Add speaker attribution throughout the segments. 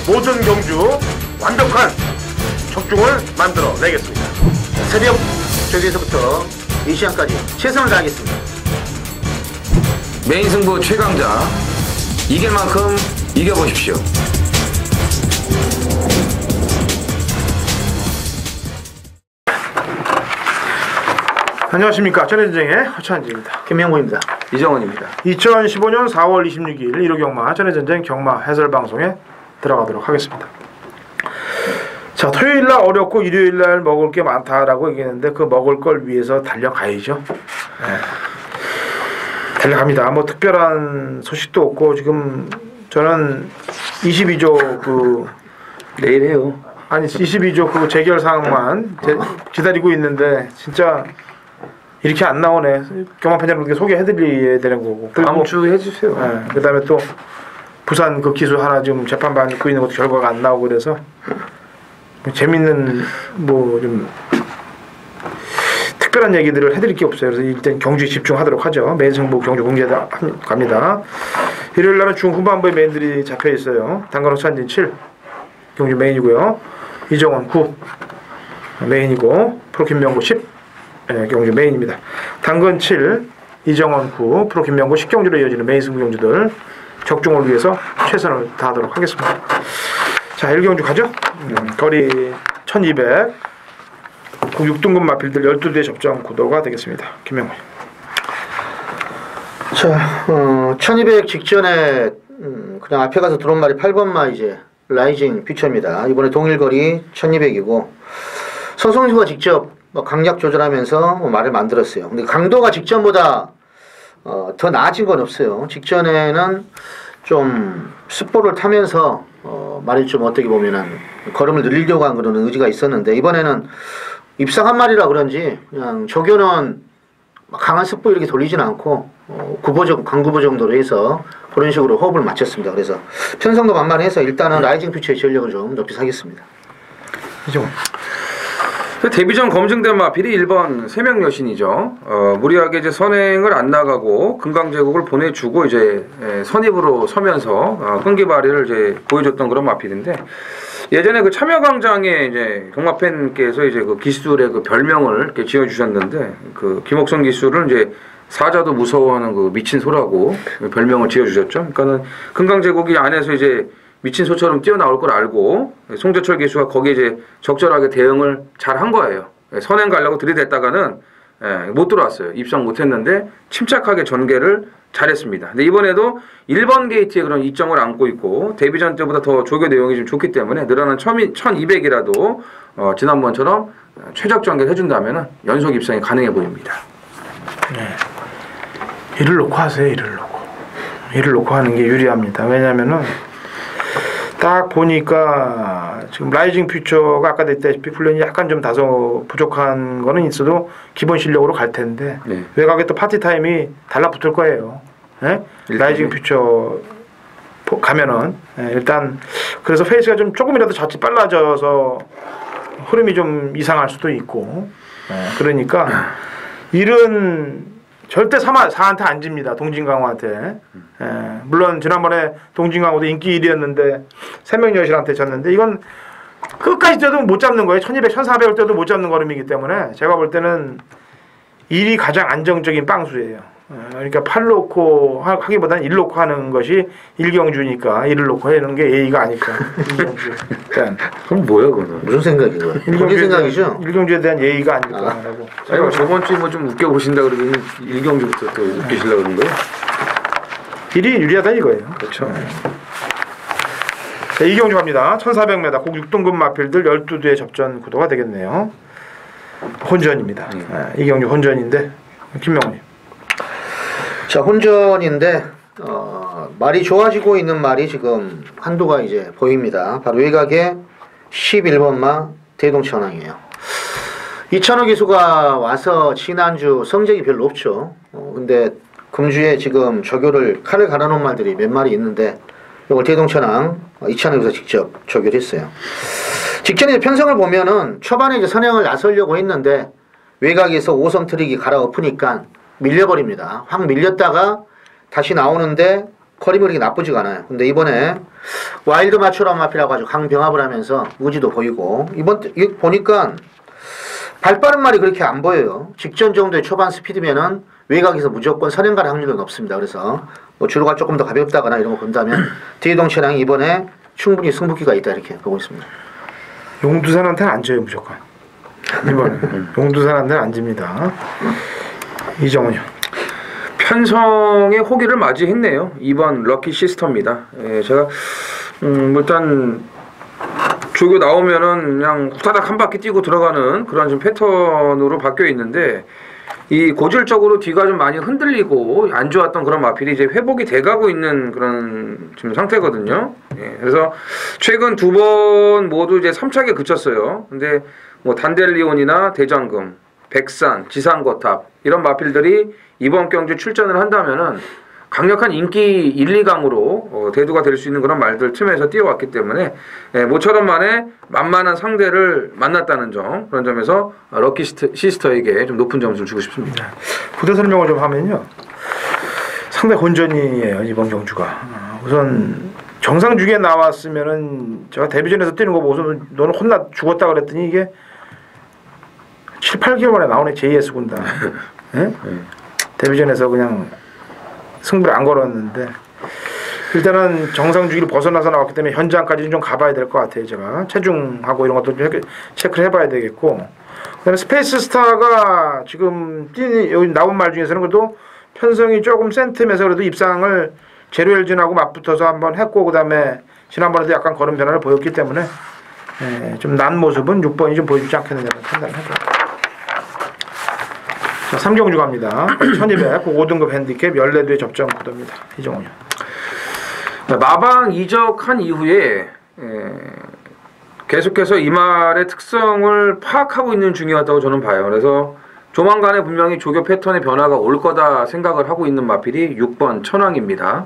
Speaker 1: 모든 경주 완벽한 적중을 만들어 내겠습니다.
Speaker 2: 새벽 저기에서부터 이 시간까지 최선을 다하겠습니다.
Speaker 3: 메인 승부 최강자 이길 만큼 이겨보십시오.
Speaker 1: 안녕하십니까. 전해전쟁의 허찬지입니다.
Speaker 2: 김명구입니다.
Speaker 3: 이정원입니다.
Speaker 1: 2015년 4월 26일 1호 경마 전해전쟁 경마 해설방송에 들어가도록 하겠습니다. 자, 토요일날 어렵고 일요일날 먹을 게 많다라고 얘기했는데 그 먹을 걸 위해서 달려가야죠. 네. 달려갑니다. 뭐 특별한 소식도 없고 지금 저는 22조 그
Speaker 3: 내일 해요.
Speaker 1: 아니 22조 그 재결 사항만 기다리고 있는데 진짜 이렇게 안 나오네. 경마팬들에게 소개해드려야 되는 거고.
Speaker 3: 다음 주 해주세요.
Speaker 1: 네, 그다음에 또 부산 그 기수 하나 지금 재판받고 있는 것도 결과가 안 나오고 그래서 재밌는 뭐 좀 특별한 얘기들을 해드릴 게 없어요. 그래서 일단 경주에 집중하도록 하죠. 메인 승부 경주 공개 갑니다. 일요일 날은 중후반부에 메인들이 잡혀 있어요. 당근 허찬진 7 경주 메인이고요. 이정원 9 메인이고 프로 김명구 10 경주 메인입니다. 당근 7 이정원 9 프로 김명구 10 경주로 이어지는 메인 승부 경주들 적중을 위해서 최선을 다하도록 하겠습니다. 자, 1경주 가죠. 거리 1200 6등급 마필들 12대 접점 구도가 되겠습니다. 김명구.
Speaker 2: 자, 1200 직전에 그냥 앞에 가서 들어온 말이 8번마 이제 라이징 퓨처입니다. 이번에 동일거리 1200이고 서성수가 직접 강약 조절하면서 말을 만들었어요. 근데 강도가 직전보다 더 나아진 건 없어요. 직전에는 좀 습보를 타면서 말이 좀 어떻게 보면은 걸음을 늘리려고 한 그런 의지가 있었는데 이번에는 입상 한 마리라 그런지 그냥 조교는 강한 습보 이렇게 돌리진 않고 강구보 정도로 해서 그런 식으로 호흡을 맞췄습니다. 그래서 편성도 만만해서 일단은 라이징 퓨처의 전력을 좀 높이 사겠습니다.
Speaker 1: 그죠?
Speaker 3: 데뷔전 검증된 마필이 1번 세명 여신이죠. 무리하게 이제 선행을 안 나가고 금강제국을 보내주고 이제 선입으로 서면서 끈기 발휘를 이제 보여줬던 그런 마필인데 예전에 그 참여광장에 이제 경마팬께서 이제 그 기술의 그 별명을 이렇게 지어주셨는데 그 김옥성 기술은 이제 사자도 무서워하는 그 미친 소라고 별명을 지어주셨죠. 그러니까는 금강제국이 안에서 이제 미친 소처럼 뛰어나올 걸 알고 송재철 기수가 거기에 이제 적절하게 대응을 잘 한 거예요. 선행 가려고 들이댔다가는 못 들어왔어요. 입성 못 했는데 침착하게 전개를 잘했습니다. 근데 이번에도 1번 게이트에 그런 이점을 안고 있고 데뷔전 때보다 더 조교 내용이 좀 좋기 때문에 늘어난 1200이라도 지난번처럼 최적 전개를 해준다면 연속 입성이 가능해 보입니다.
Speaker 1: 네. 이를 놓고 하세요. 이를 놓고 하는 게 유리합니다. 왜냐면은 딱 보니까 지금 라이징 퓨처가 아까 했다시피 훈련이 약간 좀 다소 부족한 거는 있어도 기본 실력으로 갈 텐데
Speaker 3: 네.
Speaker 1: 외곽에 또 파티 타임이 달라붙을 거예요. 네? 라이징 퓨처 가면은 일단 그래서 페이스가 좀 조금이라도 자칫 빨라져서 흐름이 좀 이상할 수도 있고 그러니까 일은 절대 4한테 안 집니다. 동진강호한테. 물론 지난번에 동진강호도 인기 1위였는데 3명 여신한테 졌는데 이건 끝까지 뛰어도 못 잡는 거예요. 1200, 1400을 뛰어도 못 잡는 걸음이기 때문에 제가 볼 때는 1이 가장 안정적인 빵수예요. 그러니까 8 놓고 하기보다는 1 놓고 하는 것이 1경주니까 1을 놓고 하는 게 예의가 아닐까. 1경주.
Speaker 3: 그럼 뭐야 그거는?
Speaker 2: 무슨 생각이고요? 1경주 생각이죠?
Speaker 1: 1경주에 대한 예의가 아닐까라고.
Speaker 3: 아니 저번 주에 뭐 좀 웃겨 보신다 그러더니 1경주부터 또 웃기시려고 그런 거예요?
Speaker 1: 1이 유리하다 이거예요.
Speaker 3: 그렇죠.
Speaker 1: 자, 2경주 갑니다. 1400m 국 6등급 마필들 12대의 접전 구도가 되겠네요. 혼전입니다. 2경주 혼전인데 김명훈님.
Speaker 2: 자, 혼전인데 말이 좋아지고 있는 말이 지금 한도가 이제 보입니다. 바로 외곽의 11번마 대동천왕이에요. 이찬호 기수가 와서 지난주 성적이 별로 없죠. 근데 금주에 지금 조교를 칼을 갈아놓은 말들이 몇 마리 있는데 이걸 대동천왕 이찬호 기수가 직접 조교를 했어요. 직전에 편성을 보면은 초반에 이제 선행을 나서려고 했는데 외곽에서 5성 트릭이 갈아엎으니까 밀려버립니다. 확 밀렸다가 다시 나오는데 커리버링이 나쁘지가 않아요. 근데 이번에 와일드 마추라 마피라고 아주 강병합을 하면서 무지도 보이고 이거 보니까 발 빠른 말이 그렇게 안 보여요. 직전 정도의 초반 스피드면은 외곽에서 무조건 선행 갈 확률은 높습니다. 그래서 뭐 주로가 조금 더 가볍다거나 이런 거 본다면 대이동 차량이 이번에 충분히 승부기가 있다 이렇게 보고 있습니다.
Speaker 1: 용두산한테는 안 져요 무조건. 이번에 용두산한테는 안 집니다. 이정훈이요.
Speaker 3: 편성의 호기를 맞이했네요. 2번 럭키 시스터입니다. 예, 제가 일단 조교 나오면은 그냥 후다닥 한 바퀴 뛰고 들어가는 그런 좀 패턴으로 바뀌어 있는데 이 고질적으로 뒤가 좀 많이 흔들리고 안 좋았던 그런 마필이 이제 회복이 돼가고 있는 그런 지금 상태거든요. 예, 그래서 최근 2번 모두 이제 3착에 그쳤어요. 근데 뭐 단델리온이나 대장금, 백산, 지상거탑 이런 마필들이 이번 경주 출전을 한다면은 강력한 인기 1, 2강으로 대두가 될 수 있는 그런 말들 틈에서 뛰어왔기 때문에 모처럼 만에 만만한 상대를 만났다는 점, 그런 점에서 럭키 시스터에게 좀 높은 점수를 주고 싶습니다.
Speaker 1: 부대 설명을 좀 하면요. 상대 혼전이에요 이번 경주가. 우선 정상 주기에 나왔으면은 제가 데뷔전에서 뛰는 거 보고서 너는 혼나 죽었다 그랬더니 이게 7, 8개월 만에 나오네 JS 군단. 예? 데뷔전에서 그냥 승부를 안 걸었는데 일단은 정상 주기를 벗어나서 나왔기 때문에 현장까지는 좀 가봐야 될 것 같아요. 제가 체중하고 이런 것도 좀 체크를 해봐야 되겠고, 그다음에 스페이스 스타가 지금 여기 나온 말 중에서는 그래도 편성이 조금 센 틈에서 그래도 입상을 제로엘진하고 맞붙어서 한번 했고, 그다음에 지난번에도 약간 걸음 변화를 보였기 때문에 좀 난 모습은 6번이 좀 보여주지 않겠느냐는 판단을 해요. 자, 3경주 갑니다. 1200 5등급 핸디캡 14두의 접점 구도입니다. 이정훈이요.
Speaker 3: 마방 이적한 이후에 계속해서 이 말의 특성을 파악하고 있는 중이었다고 저는 봐요. 그래서 조만간에 분명히 조교 패턴의 변화가 올 거다 생각을 하고 있는 마필이 6번 천왕입니다.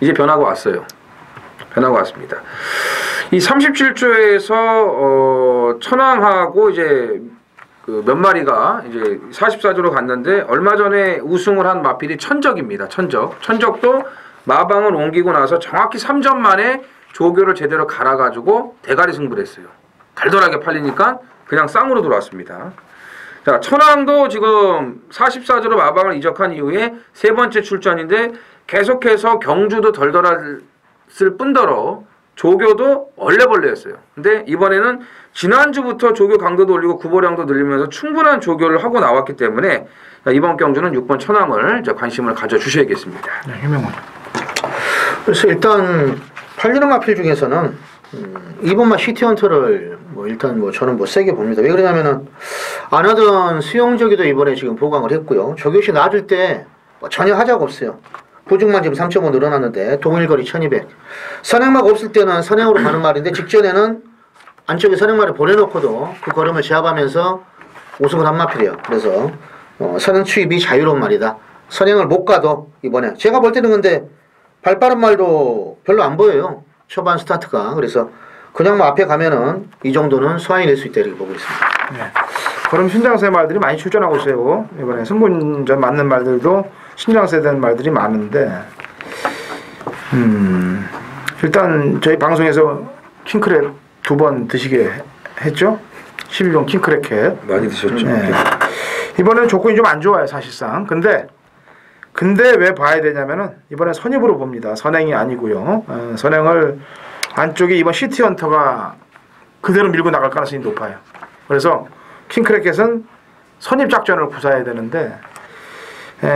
Speaker 3: 이제 변화가 왔어요. 변화가 왔습니다. 이 37조에서 천왕하고 이제 그 몇 마리가 이제 44조로 갔는데 얼마 전에 우승을 한 마필이 천적입니다. 천적도 마방을 옮기고 나서 정확히 3전 만에 조교를 제대로 갈아가지고 대가리 승부를 했어요. 달달하게 팔리니까 그냥 쌍으로 들어왔습니다. 자, 천왕도 지금 44조로 마방을 이적한 이후에 세 번째 출전인데 계속해서 경주도 덜덜했을 뿐더러 조교도 얼레벌레였어요. 근데 이번에는 지난주부터 조교 강도도 올리고 구보량도 늘리면서 충분한 조교를 하고 나왔기 때문에 이번 경주는 6번 천왕을 이제 관심을 가져주셔야겠습니다.
Speaker 1: 네, 유명한.
Speaker 2: 그래서 일단 팔리는 마필 중에서는 2번마 시티헌터를 뭐 일단 뭐 저는 뭐 세게 봅니다. 왜 그러냐면은 안 하던 수영저기도 이번에 지금 보강을 했고요. 조교시 놔줄 때 뭐 전혀 하자가 없어요. 부중만 지금 3.5 늘어났는데 동일거리 1200. 선행막 없을 때는 선행으로 가는 말인데 직전에는 안쪽에 선행말을 보내놓고도 그 걸음을 제압하면서 우승을 한 마필이에요. 그래서 선행 추입이 자유로운 말이다. 선행을 못 가도 이번에 제가 볼 때는 근데 발 빠른 말도 별로 안 보여요. 초반 스타트가. 그래서 그냥 뭐 앞에 가면은 이 정도는 소화해 낼 수 있다 이렇게 보고 있습니다.
Speaker 1: 네. 그럼 신장세 말들이 많이 출전하고 있어요. 이번에 승분전 맞는 말들도 신장세된 말들이 많은데 일단 저희 방송에서 킹크랩 2번 드시게 했죠. 11번 킹크랩 캡
Speaker 3: 많이 드셨죠.
Speaker 1: 네. 이번에는 조건이 좀 안 좋아요 사실상. 근데 왜 봐야 되냐면은 이번에 선입으로 봅니다. 선행이 아니고요. 선행을 안쪽에 이번 시티헌터가 그대로 밀고 나갈 가능성이 높아요. 그래서 킹크래켓은 선입 작전을 구사해야 되는데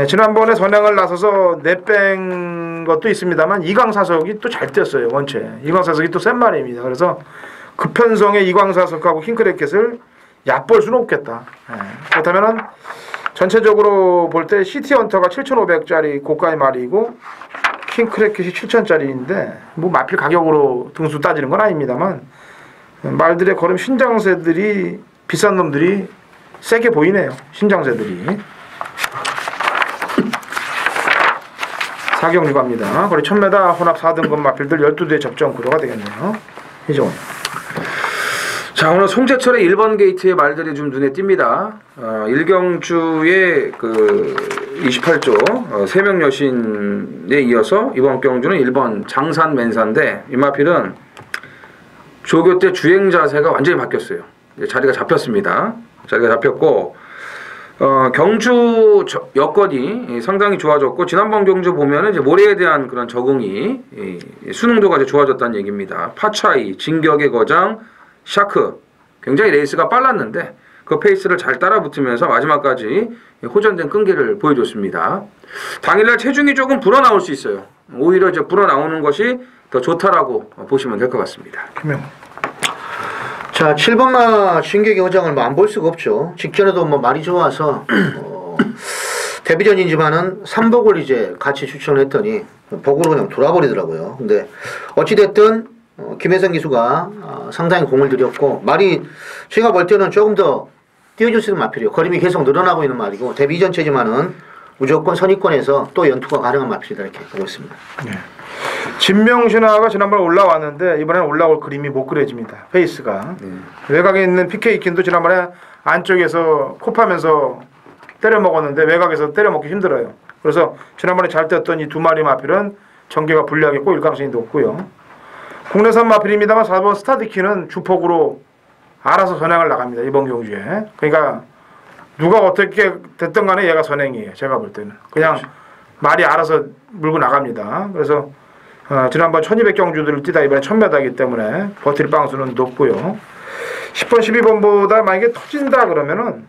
Speaker 1: 지난번에 선행을 나서서 내뺀 것도 있습니다만 이광사석이 또 잘 뛰었어요. 원체 이광사석이 또 센 말입니다. 그래서 급편성의 이광사석하고 킹크래켓을 얕볼 수는 없겠다. 그렇다면은 전체적으로 볼 때 시티헌터가 7,500짜리 고가의 말이고 킹크래켓이 7,000짜리인데 뭐 마필 가격으로 등수 따지는 건 아닙니다만 말들의 걸음 신장세들이 비싼 놈들이 세게 보이네요. 신장세들이. 4경주 갑니다. 거리 1000m 혼합 4등급 마필들 12대의 접점 구도가 되겠네요. 이정훈.
Speaker 3: 자, 오늘 송재철의 1번 게이트의 말들이 좀 눈에 띕니다. 1경주에 그 28조 3명 여신에 이어서 이번 경주는 1번 장산 맨사인데 이 마필은 조교 때 주행 자세가 완전히 바뀌었어요. 이제 자리가 잡혔습니다. 자리가 잡혔고 경주 여건이 상당히 좋아졌고 지난번 경주 보면은 이제 모래에 대한 그런 적응이 수능도가 이제 좋아졌다는 얘기입니다. 파차이, 진격의 거장, 샤크 굉장히 레이스가 빨랐는데 그 페이스를 잘 따라붙으면서 마지막까지 호전된 끈기를 보여줬습니다. 당일날 체중이 조금 불어나올 수 있어요. 오히려 이제 불어나오는 것이 더 좋다라고 보시면 될 것 같습니다.
Speaker 1: 김영.
Speaker 2: 자, 7번마 진격의 거장을 뭐 안 볼 수가 없죠. 직전에도 뭐 말이 좋아서 데뷔전이지만은 3복을 이제 같이 추천을 했더니 복으로 그냥 돌아버리더라고요. 근데 어찌됐든 김혜성 기수가 상당히 공을 들였고 말이 제가 볼 때는 조금 더 띄워줄 수 있는 마필이에요. 거림이 계속 늘어나고 있는 말이고 데뷔 전체지만은 무조건 선입권에서 또 연투가 가능한 마필이다 이렇게 보고 있습니다.
Speaker 1: 네. 진명신화가 지난번에 올라왔는데 이번에는 올라올 그림이 못 그려집니다. 페이스가. 외곽에 있는 PK 킨도 지난번에 안쪽에서 코 파면서 때려 먹었는데 외곽에서 때려 먹기 힘들어요. 그래서 지난번에 잘 떴던 이 두 마리 마필은 전개가 불리하게 꼬일 가능성이 높고요. 국내산 마필입니다만 4번 스타디키는 주폭으로 알아서 선행을 나갑니다. 이번 경주에. 그러니까 누가 어떻게 됐든 간에 얘가 선행이에요. 제가 볼 때는. 그냥 그렇죠. 말이 알아서 물고 나갑니다. 그래서 지난번 1200경주들을 뛰다 이번에 1000m이기 때문에 버틸 방수는 높고요. 10번, 12번보다 만약에 터진다 그러면은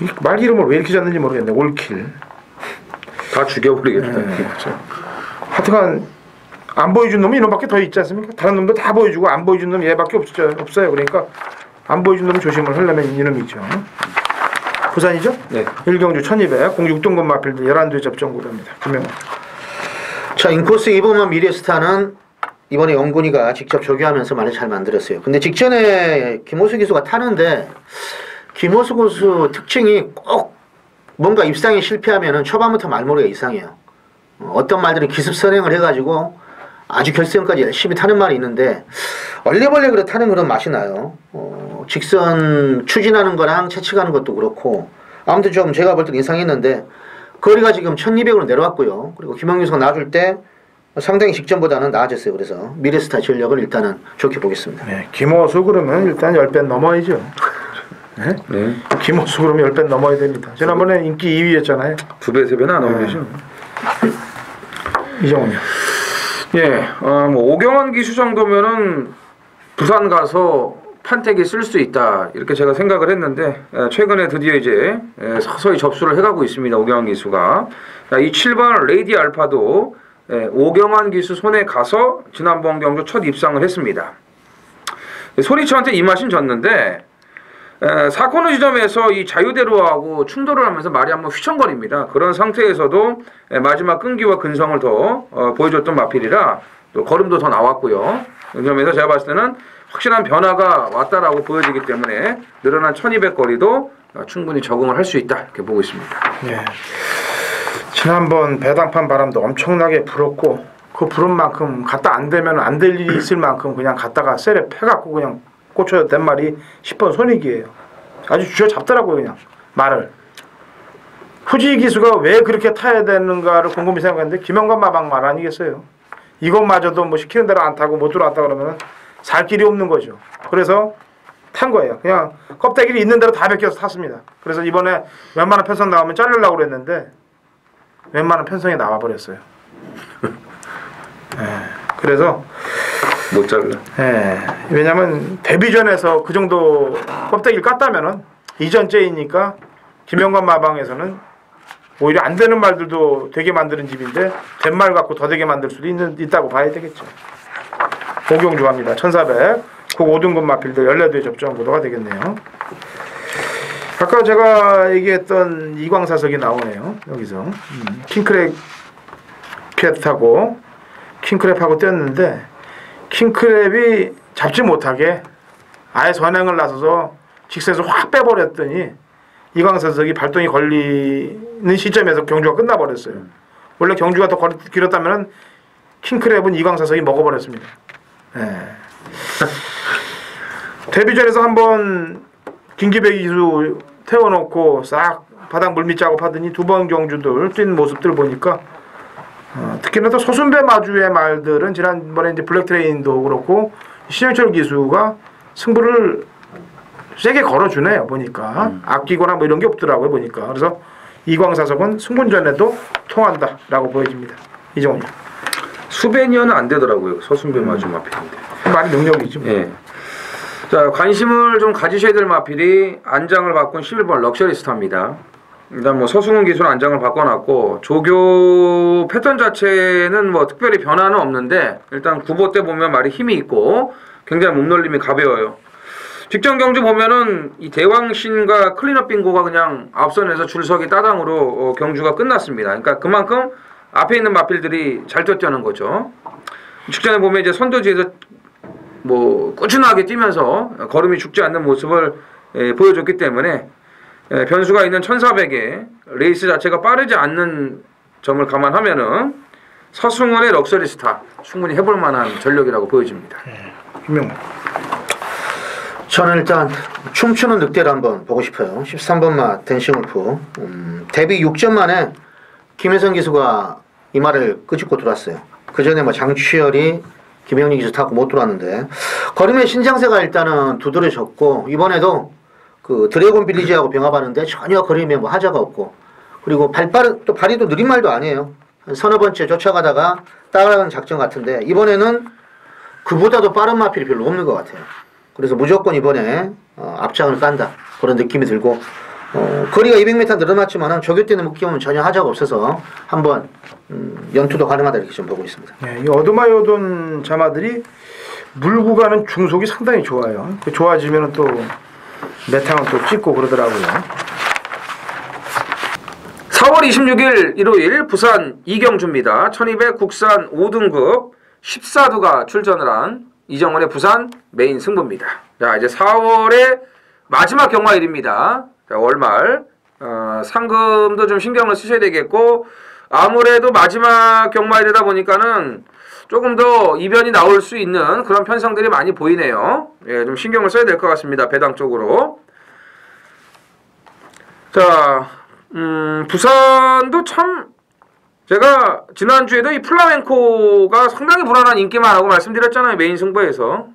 Speaker 1: 이 말 이름을 왜 이렇게 졌는지 모르겠네. 올킬.
Speaker 3: 다 죽여버리겠다.
Speaker 1: 그렇죠. 하여튼간 안 보여준 놈이 이놈밖에 더 있지 않습니까? 다른 놈도 다 보여주고 안 보여준 놈 얘밖에 없어요. 그러니까 안 보여준 놈 조심을 하려면 이놈이죠. 부산이죠?
Speaker 3: 네.
Speaker 1: 1경주 1200 06등급 마필들 11대 접전구입니다. 김영호.
Speaker 2: 자, 인코스 2번마 미래스타는 이번에 영군이가 직접 조교하면서 말을 잘 만들었어요. 근데 직전에 김호수 기수가 타는데 김호수 기수 특징이 꼭 뭔가 입상에 실패하면은 초반부터 말머리가 이상해요. 어떤 말들은 기습 선행을 해가지고 아주 결승까지 열심히 타는 말이 있는데 얼레벌레 그래 타는 그런 맛이 나요. 직선 추진하는 거랑 채찍하는 것도 그렇고 아무튼 좀 제가 볼 때 이상했는데 거리가 지금 1200으로 내려왔고요. 그리고 김영규 선수가 놔줄 때 상당히 직전보다는 나아졌어요. 그래서 미래스타 전력을 일단은 좋게 보겠습니다.
Speaker 1: 네, 김호수 그러면 일단 10배 넘어야죠. 네?
Speaker 3: 네.
Speaker 1: 김호수 그러면 10배 넘어야 됩니다. 지난번에 인기 2위였잖아요.
Speaker 3: 2배, 3배는 안 어울리죠.
Speaker 1: 이정훈이요.
Speaker 3: 예, 뭐 오경환 기수 정도면은 부산 가서 판때기 쓸 수 있다 이렇게 제가 생각을 했는데 최근에 드디어 이제 서서히 접수를 해가고 있습니다. 오경환 기수가 이 7번 레이디 알파도 오경환 기수 손에 가서 지난번 경주 첫 입상을 했습니다. 소리처한테 이 맛은 졌는데 사코너 지점에서 이 자유대로하고 충돌을 하면서 말이 한번 휘청거립니다. 그런 상태에서도 마지막 끈기와 근성을 더 보여줬던 마필이라 또 걸음도 더 나왔고요. 그 점에서 제가 봤을 때는 확실한 변화가 왔다라고 보여지기 때문에 늘어난 1200 거리도 충분히 적응을 할 수 있다 이렇게 보고 있습니다.
Speaker 1: 예. 지난번 배당판 바람도 엄청나게 불었고 그 부른 만큼 갔다 안 되면 안 될 일이 있을 만큼 그냥 갔다가 셀에 패갖고 그냥 꽂혀야 된 말이 10번 손익이에요. 아주 쥐어잡더라고요. 그냥 말을. 후지 기수가 왜 그렇게 타야 되는가를 곰곰이 생각했는데 김영관 마방 말 아니겠어요. 이것마저도 뭐 시키는 대로 안 타고 못 들어왔다 그러면 살 길이 없는 거죠. 그래서 탄 거예요. 그냥 껍데기를 있는 대로 다 벗겨서 탔습니다. 그래서 이번에 웬만한 편성 나오면 자르려고 그랬는데 웬만한 편성이 나와버렸어요. 그래서
Speaker 3: 못 잘라.
Speaker 1: 왜냐면 데뷔전에서 그 정도 껍데기를 깠다면은 이전째이니까 김영관 마방에서는 오히려 안 되는 말들도 되게 만드는 집인데 된 말 갖고 더 되게 만들 수도 있다고 봐야 되겠죠. 오경주합니다. 1400 그 5등급 마필들 14대 접종 구도가 되겠네요. 아까 제가 얘기했던 이광사석이 나오네요. 여기서 킹크랩 타고 킹크랩하고 뛰었는데 킹크랩이 잡지 못하게 아예 선행을 나서서 직선에서 확 빼버렸더니 이광사석이 발동이 걸리는 시점에서 경주가 끝나버렸어요. 원래 경주가 더 길었다면 킹크랩은 이광사석이 먹어버렸습니다. 데뷔전에서 한번 김기배 기수 태워놓고 싹 바닥 물밑 작업하더니 두 번 경주들 뛴 모습들 보니까 특히나 또 서순배 마주의 말들은 지난번에 이제 블랙트레인도 그렇고 신영철 기수가 승부를 세게 걸어주네요 보니까 아끼거나 뭐 이런 게 없더라고요 보니까. 그래서 이광사석은 승분전에도 통한다라고 보여집니다. 이정훈이
Speaker 3: 수배니어는 안 되더라고요. 서순배 마주 마필인데.
Speaker 1: 많이 능력이지 뭐.
Speaker 3: 예. 자, 관심을 좀 가지셔야 될 마필이 안장을 바꾼 11번 럭셔리스타입니다. 일단 뭐 서승훈 기수는 안장을 바꿔놨고 조교 패턴 자체는 뭐 특별히 변화는 없는데 일단 구보 때 보면 말이 힘이 있고 굉장히 몸놀림이 가벼워요. 직전 경주 보면은 이 대왕신과 클린업 빙고가 그냥 앞선에서 줄서기 따당으로 경주가 끝났습니다. 그러니까 그만큼 앞에 있는 마필들이 잘 뛰었다는 거죠. 직전에 보면 이제 선두지에서 뭐 꾸준하게 뛰면서 걸음이 죽지 않는 모습을 보여줬기 때문에 변수가 있는 1400에 레이스 자체가 빠르지 않는 점을 감안하면은 서승훈의 럭셔리스타 충분히 해볼 만한 전력이라고 보여집니다.
Speaker 1: 김명훈.
Speaker 2: 저는 일단 춤추는 늑대를 한번 보고 싶어요. 13번 마 댄싱울프. 데뷔 6전 만에 김혜성 기수가 이 말을 끄집고 들어왔어요. 그 전에 뭐 장추열이 김영리 기수 타고 못 들어왔는데 걸음의 신장세가 일단은 두드러졌고 이번에도 그 드래곤 빌리지하고 병합하는데 전혀 걸음에 뭐 하자가 없고 그리고 또 발이 또 느린 말도 아니에요. 한 서너 번째 쫓아가다가 따라가는 작전 같은데 이번에는 그보다도 빠른 마필이 별로 없는 것 같아요. 그래서 무조건 이번에 앞장을 깐다 그런 느낌이 들고 거리가 200m 늘어났지만은 조교 때는 묶이면 전혀 하자가 없어서 한번 연투도 가능하다 이렇게 좀 보고 있습니다.
Speaker 1: 네, 이 어드마요돈 자마들이 물고 가는 중속이 상당히 좋아요. 좋아지면 또 매탕은 또 찍고 그러더라고요.
Speaker 3: 4월 26일 일요일 부산 이경주입니다. 1200 국산 5등급 14두가 출전을 한 이정원의 부산 메인 승부입니다. 자, 이제 4월의 마지막 경마일입니다. 자, 월말 상금도 좀 신경을 쓰셔야 되겠고 아무래도 마지막 경마일이다 보니까는 조금 더 이변이 나올 수 있는 그런 편성들이 많이 보이네요. 예, 좀 신경을 써야 될 것 같습니다. 배당 쪽으로. 자, 부산도 참 제가 지난주에도 이 플라멘코가 상당히 불안한 인기만하고 말씀드렸잖아요. 메인 승부에서.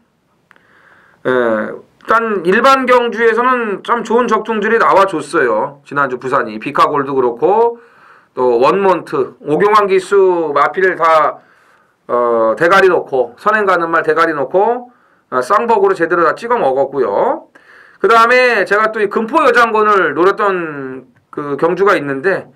Speaker 3: 예, 일단 일반 경주에서는 참 좋은 적중들이 나와줬어요. 지난주 부산이. 비카골도 그렇고 또 원몬트, 오경환 기수 마필을 다 대가리 놓고 선행 가는 말 대가리 놓고 쌍벅으로 제대로 다 찍어 먹었고요. 그 다음에 제가 또 이 금포 여장군을 노렸던 그 경주가 있는데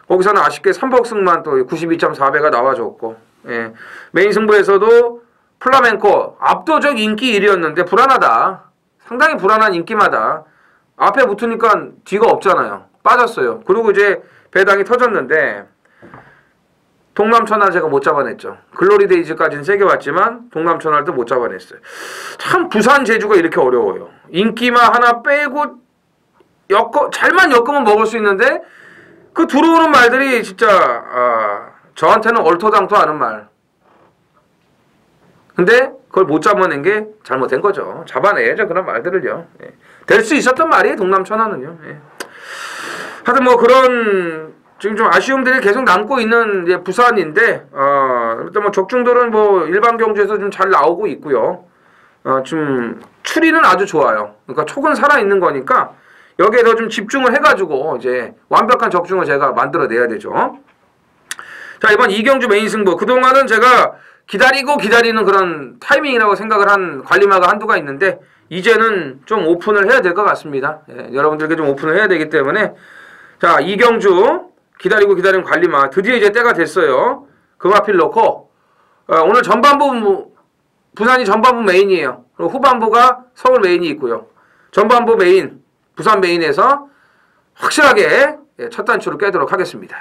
Speaker 3: 거기서는 아쉽게 3복승만 또 92.4배가 나와줬고 예. 메인 승부에서도 플라멘코 압도적 인기 1위였는데 불안하다. 상당히 불안한 인기마다 앞에 붙으니까 뒤가 없잖아요. 빠졌어요. 그리고 이제 배당이 터졌는데 동남천알 제가 못 잡아냈죠. 글로리데이즈까지는 세게 왔지만 동남천알도 못 잡아냈어요. 참 부산 제주가 이렇게 어려워요. 인기만 하나 빼고 잘만 엮으면 먹을 수 있는데 그 들어오는 말들이 진짜 저한테는 얼토당토 하는 말. 근데 그걸 못 잡아낸 게 잘못된 거죠. 잡아내야죠 그런 말들을요. 예. 될 수 있었던 말이에요 동남천하는요. 예. 하여튼 뭐 그런 지금 좀 아쉬움들이 계속 남고 있는 이제 부산인데 일단 뭐 적중들은 뭐 일반 경주에서 좀 잘 나오고 있고요. 좀 추리는 아주 좋아요. 그러니까 촉은 살아 있는 거니까 여기에 더 좀 집중을 해가지고 이제 완벽한 적중을 제가 만들어내야 되죠. 자, 이번 이경주 메인 승부. 그동안은 제가 기다리는 그런 타이밍이라고 생각을 한 관리마가 한두가 있는데 이제는 좀 오픈을 해야 될 것 같습니다. 예, 여러분들께 좀 오픈을 해야 되기 때문에 자, 이경주 기다리는 관리마 드디어 이제 때가 됐어요. 그 마필 넣고 오늘 전반부 부산이 전반부 메인이에요. 그리고 후반부가 서울 메인이 있고요. 전반부 메인 부산 메인에서 확실하게 첫 단추를 깨도록 하겠습니다.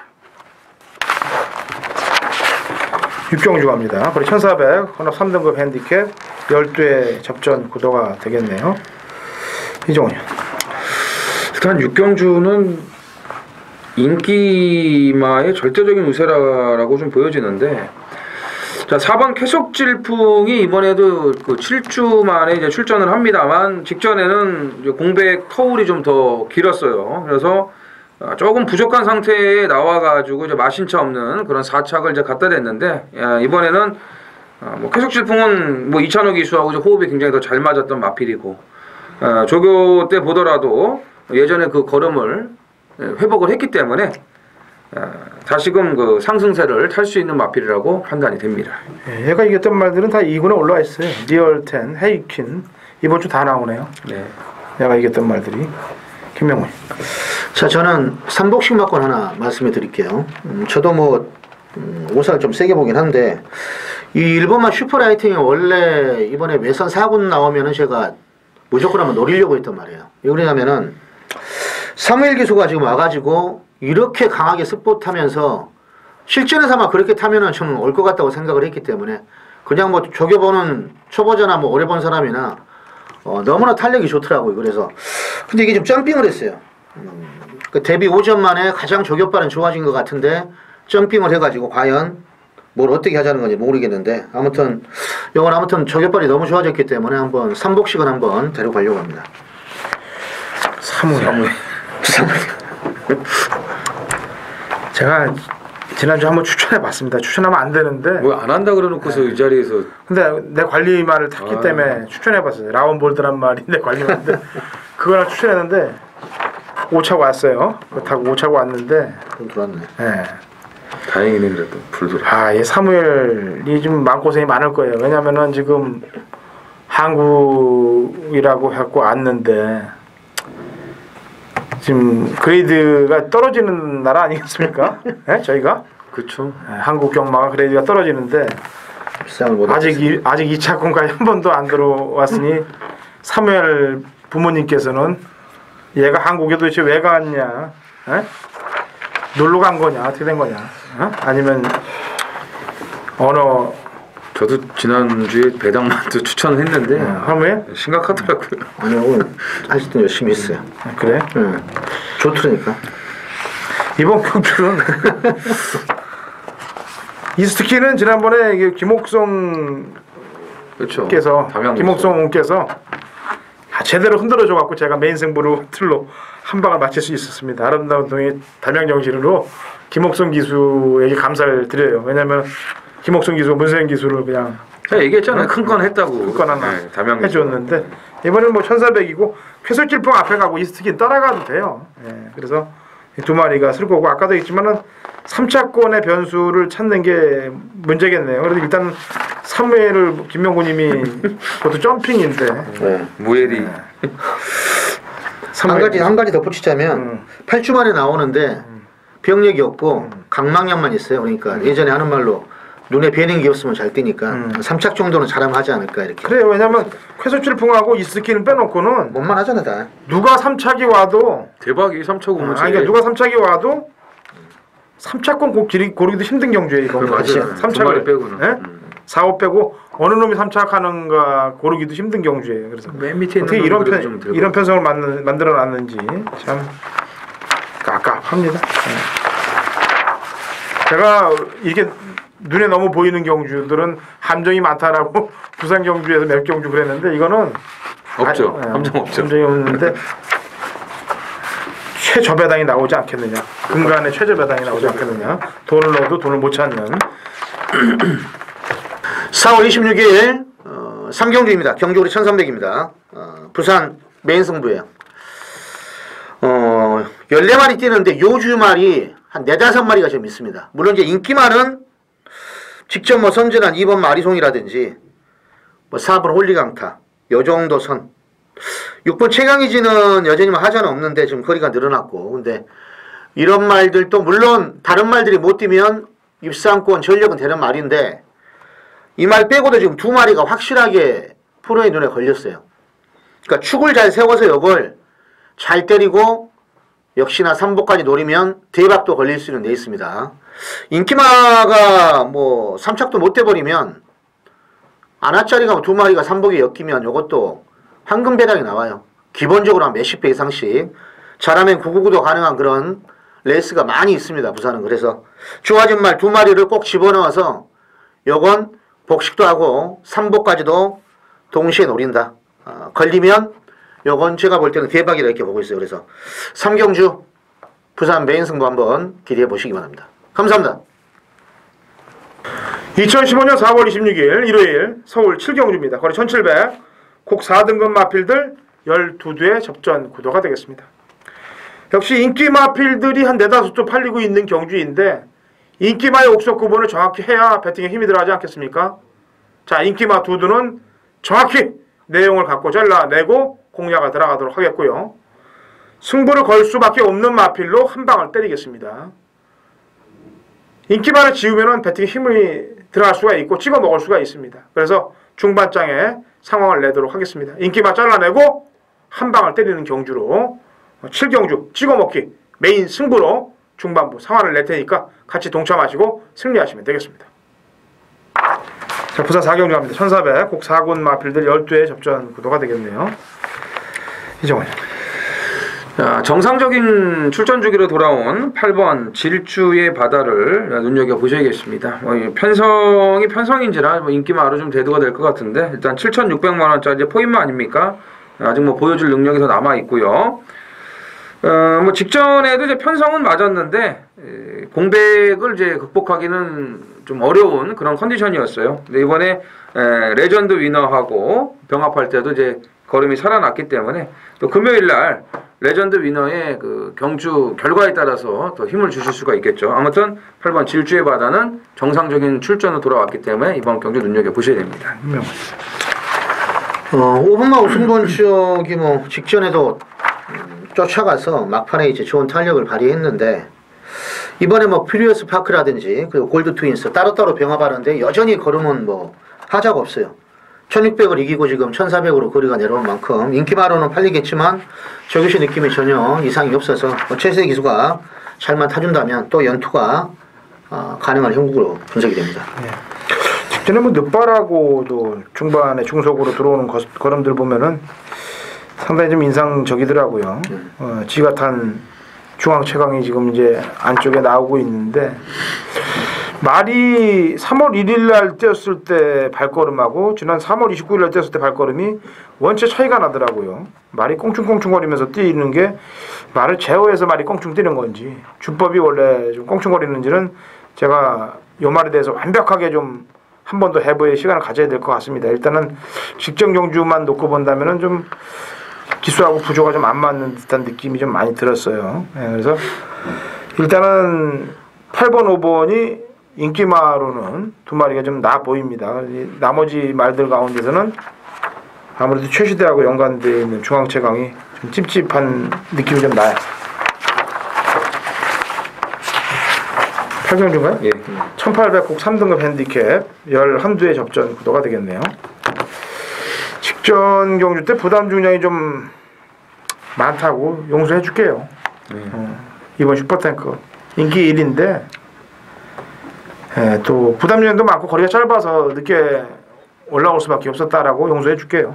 Speaker 1: 육경주 갑니다. 그리고 1400 혼합 3등급 핸디캡 12회 접전 구도가 되겠네요. 이종훈.
Speaker 3: 일단 육경주는 인기마의 절대적인 우세라고 좀 보여지는데 자, 4번 쾌속질풍이 이번에도 그 7주 만에 이제 출전을 합니다만 직전에는 이제 공백 터울이 좀 더 길었어요. 그래서 조금 부족한 상태에 나와가지고 이제 마신차 없는 그런 4착을 이제 갖다 댔는데 이번에는 뭐 쾌속질풍은 뭐 이찬호 기수하고 이제 호흡이 굉장히 더 잘 맞았던 마필이고 조교 때 보더라도 예전에 그 걸음을 회복을 했기 때문에 다시금 그 상승세를 탈 수 있는 마필이라고 판단이 됩니다.
Speaker 1: 예, 얘가 이겼던 말들은 다 2군에 올라와 있어요. 리얼텐, 헤이킨 이번 주 다 나오네요.
Speaker 3: 네.
Speaker 1: 얘가 이겼던 말들이. 김명훈.
Speaker 2: 자, 저는 삼복식 막권 하나 말씀해 드릴게요. 저도 뭐 오살 좀 세게 보긴 한데 이 일본만 슈퍼라이팅이 원래 이번에 외선 4군 나오면은 제가 무조건 한번 노리려고 했단 말이에요. 왜 그러냐면은 사무엘 기수가 지금 와가지고 이렇게 강하게 스포 타면서 실전에서 아마 그렇게 타면은 저는 올 것 같다고 생각을 했기 때문에 그냥 뭐 조교보는 초보자나 뭐 오래 본 사람이나 너무나 탄력이 좋더라고요. 그래서 근데 이게 좀 점핑을 했어요. 그 데뷔 5전 만에 가장 조교발은 좋아진 것 같은데 점핑을 해가지고 과연 뭘 어떻게 하자는 건지 모르겠는데 아무튼 이건 아무튼 조교발이 너무 좋아졌기 때문에 한번 삼복식은 한번 데려가려고 합니다.
Speaker 1: 사무엘. 제가 지난주 한번 추천해봤습니다. 추천하면 안 되는데
Speaker 3: 뭐 안 한다 그러놓고서 이 자리에서
Speaker 1: 근데 내 관리말을 탔기 때문에 추천해봤어요. 라운볼드란 말이 내 관리말인데 그거랑 추천했는데 5차고 왔어요. 그거 타고 5차고 왔는데
Speaker 2: 좀 들어왔네.
Speaker 1: 예.
Speaker 3: 다행이네 그래도 불들어.
Speaker 1: 이 사무엘이 좀 마음고생이 많을 거예요. 왜냐면은 지금 한국이라고 해갖고 왔는데 지금 그레이드가 떨어지는 나라 아니겠습니까? 예? 저희가?
Speaker 3: 그렇죠.
Speaker 1: 예, 한국 경마가 그레이드가 떨어지는데
Speaker 2: 비상을 못
Speaker 1: 아직 2차권까지 한 번도 안 들어왔으니 사무엘 부모님께서는 얘가 한국에 도대체 왜 갔냐? 에? 놀러 간 거냐? 어떻게 된 거냐? 아니면
Speaker 3: 저도 지난주에 배당만두 추천했는데
Speaker 1: 사무엘?
Speaker 3: 심각하더라고요.
Speaker 2: 아니 오늘 아직도 열심히 했어요.
Speaker 1: 그래?
Speaker 2: 응. 좋더라니까.
Speaker 1: 이번 경주는 이스트키는 지난번에 이게 김옥성께서
Speaker 3: 그렇죠.
Speaker 1: 김옥성께서 제대로 흔들어줘 갖고 제가 메인 승부로 틀로 한 방을 맞힐 수 있었습니다. 아름다운 동의 담양정신으로 김옥성 기수에게 감사를 드려요. 왜냐하면 김옥성 기수가 문세영 기수를 그냥
Speaker 3: 제가 얘기했잖아요. 큰 건 했다고.
Speaker 1: 큰 건 하나
Speaker 3: 담양
Speaker 1: 해줬는데 이번에는 뭐 1400이고 쾌솔질풍 앞에 가고 이스트킨 따라가도 돼요. 예, 그래서 이 두 마리가 쓸 거고 아까도 했지만은 3차권의 변수를 찾는 게 문제겠네요. 그래서 일단 3회를 김명구님이 그것도 점핑인데
Speaker 2: 네.
Speaker 3: 무예리.
Speaker 2: 한 가지 덧붙이자면 8주 만에 나오는데 병력이 없고 강망량만 있어요. 그러니까 예전에 하는 말로 눈에 뵈는 게 없으면 잘 뛰니까 3착 정도는 잘하면 하지 않을까 이렇게.
Speaker 1: 그래요. 왜냐면 쾌솔질풍하고 이스트키는 빼놓고는
Speaker 2: 뭔만 하잖아 다.
Speaker 1: 누가 3착이 와도
Speaker 3: 대박이 3차 고무줄.
Speaker 1: 그러니까 누가 3착이 와도 3차권 고르기도 힘든 경주예요. 이거
Speaker 3: 맞아요.
Speaker 1: 3착을
Speaker 3: 빼고는.
Speaker 1: 예? 4, 5 빼고 어느 놈이 3착하는가 고르기도 힘든 경주예요. 그래서
Speaker 3: 맨 밑에 있는
Speaker 1: 어떻게
Speaker 3: 놈들은 좀
Speaker 1: 이런 편성을 만들어 놨는지 참 깝깝합니다. 예. 제가 이게 눈에 너무 보이는 경주들은 함정이 많다라고 부산 경주에서 몇 경주 그랬는데 이거는
Speaker 3: 없죠. 함정 없죠.
Speaker 1: 함정이 없는데 최저배당이 나오지 않겠느냐. 근간에 최저배당이 나오지 않겠느냐. 돈을 넣어도 돈을 못 찾는
Speaker 2: 4월 26일 3경주입니다. 경주우리 1300입니다. 부산 메인 승부예요. 14마리 뛰는데 요주말이 한 4-5마리가 좀 있습니다. 물론 이제 인기만은 직접 뭐 선전한 2번 마리송이라든지 뭐 4번 홀리강타 요 정도 선 6번 최강희지는 여전히 하자는 없는데 지금 거리가 늘어났고 근데 이런 말들도 물론 다른 말들이 못 뛰면 입상권 전력은 되는 말인데 이 말 빼고도 지금 2마리가 확실하게 프로의 눈에 걸렸어요. 그러니까 축을 잘 세워서 이걸 잘 때리고 역시나 3복까지 노리면 대박도 걸릴 수는 돼 있습니다. 인기마가 뭐 3착도 못 돼버리면 아나짜리가 2마리가 3복에 엮이면 이것도 황금 배당이 나와요. 기본적으로 한 몇십 배 이상씩 잘하면 999도 가능한 그런 레이스가 많이 있습니다. 부산은. 그래서 좋아진 말 2마리를 꼭 집어넣어서 요건 복식도 하고 3복까지도 동시에 노린다. 걸리면 요건 제가 볼 때는 대박이라 이렇게 보고 있어요. 그래서 3경주 부산 메인 승부 한번 기대해 보시기 바랍니다. 감사합니다.
Speaker 1: 2015년 4월 26일 일요일 서울 7경주입니다. 거리 1700, 곡 4등급 마필들 12두의 접전 구도가 되겠습니다. 역시 인기 마필들이 한 4-5조 팔리고 있는 경주인데 인기마의 옥석 구분을 정확히 해야 배팅에 힘이 들어가지 않겠습니까? 자, 인기마 2두는 정확히 내용을 갖고 잘라내고 공략가 들어가도록 하겠고요. 승부를 걸 수밖에 없는 마필로 한 방을 때리겠습니다. 인기마를 지우면 배팅에 힘이 들어갈 수가 있고 찍어 먹을 수가 있습니다. 그래서 중반장에 상황을 내도록 하겠습니다. 인기마 잘라내고 한 방을 때리는 경주로 7경주 찍어먹기 메인 승부로 중반부 상황을 낼 테니까 같이 동참하시고 승리하시면 되겠습니다. 자, 부산 4경주 갑니다. 1400, 곡 4군 마필들 12의 접전 구도가 되겠네요. 이정원.
Speaker 3: 자, 정상적인 출전 주기로 돌아온 8번 질주의 바다를 눈여겨보셔야겠습니다. 편성이 편성인지라 인기마로 좀 대두가 될 것 같은데 일단 7,600만원짜리 포인마 아닙니까? 아직 보여줄 능력이 더 남아있고요. 직전에도 이제 편성은 맞았는데 공백을 이제 극복하기는 좀 어려운 그런 컨디션이었어요. 근데 이번에 레전드 위너하고 병합할 때도 이제 걸음이 살아났기 때문에 또 금요일날 레전드 위너의 그 경주 결과에 따라서 더 힘을 주실 수가 있겠죠. 아무튼 8번 질주의 바다는 정상적인 출전으로 돌아왔기 때문에 이번 경주 눈여겨보셔야 됩니다.
Speaker 2: 5분마 우승본 쪽이 직전에도 쫓아가서 막판에 이제 좋은 탄력을 발휘했는데 이번에 퓨리어스 파크라든지 그리고 골드 트윈스 따로따로 병합하는데 여전히 걸음은 하자가 없어요. 1600을 이기고 지금 1400으로 거리가 내려온 만큼 인기마로는 팔리겠지만 저기시 느낌이 전혀 이상이 없어서 최세 기수가 잘만 타준다면 또 연투가 가능한 형국으로 분석이 됩니다.
Speaker 1: 네. 직전에 늦바라고도 중반에 중속으로 들어오는 걸음들 보면은 상당히 좀 인상적이더라고요. 지가 탄 중앙 최강이 지금 이제 안쪽에 나오고 있는데 말이 3월 1일 날 뛰었을 때 발걸음하고 지난 3월 29일 날 뛰었을 때 발걸음이 원체 차이가 나더라고요. 말이 꽁충꽁충거리면서 뛰는 게 말을 제어해서 말이 꽁충 뛰는 건지 주법이 원래 좀 꽁충거리는지는 제가 요 말에 대해서 완벽하게 좀 한 번 더 해보의 시간을 가져야 될 것 같습니다. 일단은 직전 경주만 놓고 본다면은 좀 기수하고 구조가 좀 안 맞는 듯한 느낌이 좀 많이 들었어요. 그래서 일단은 8번, 5번이 인기마로는 두 마리가 좀 나 보입니다. 나머지 말들 가운데서는 아무래도 최시대하고 연관되어 있는 중앙최강이 좀 찝찝한 느낌이 좀 나요. 8경주인가요?
Speaker 3: 예.
Speaker 1: 1800 곡 3등급 핸디캡 11두의 접전 구도가 되겠네요. 직전 경주 때 부담 중량이 좀 많다고 용서해 줄게요. 이번 슈퍼탱크 인기 1인데 또 부담 중량도 많고 거리가 짧아서 늦게 올라올 수밖에 없었다라고 용서해 줄게요.